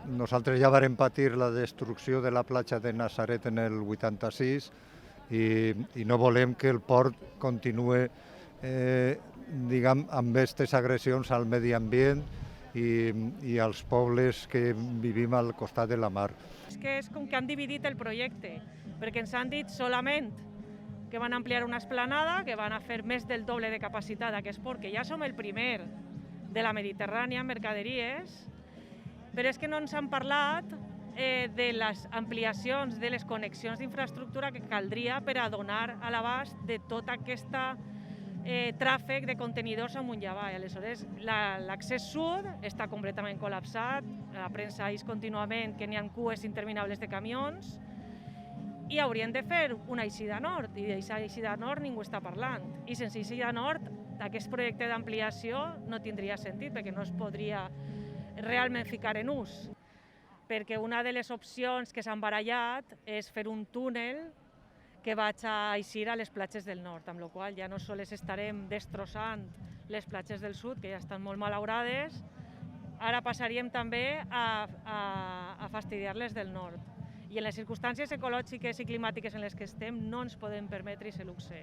Nosaltres ja vàrem patir la destrucció de la platja de Natzaret en el 86 i no volem que el port continue amb aquestes agressions al medi ambient i als pobles que vivim al costat de la mar. És que és com que han dividit el projecte, perquè ens han dit solament que van ampliar una esplanada, que van a fer més del doble de capacitat d'aquest port, que ja som el primer de la Mediterrània en mercaderies, però és que no ens han parlat de les ampliacions, de les connexions d'infraestructura que caldria per a donar a l'abast de tot aquest tràfic de contenidors amunt i avall. Aleshores, l'accés sud està completament col·lapsat, la premsa és contínuament que n'hi ha cues interminables de camions, i haurien de fer una eixida nord, i d'aquesta eixida nord ningú està parlant. I sense eixida nord, aquest projecte d'ampliació no tindria sentit, perquè no es podria realment ficar en ús. Perquè una de les opcions que s'han barallat és fer un túnel que vaig a eixir a les platges del nord, amb la qual cosa ja no sols estarem destrossant les platges del sud, que ja estan molt malaurades, ara passaríem també a fastidiar-les del nord. I en les circumstàncies ecològiques i climàtiques en les que estem no ens podem permetre aquest luxe.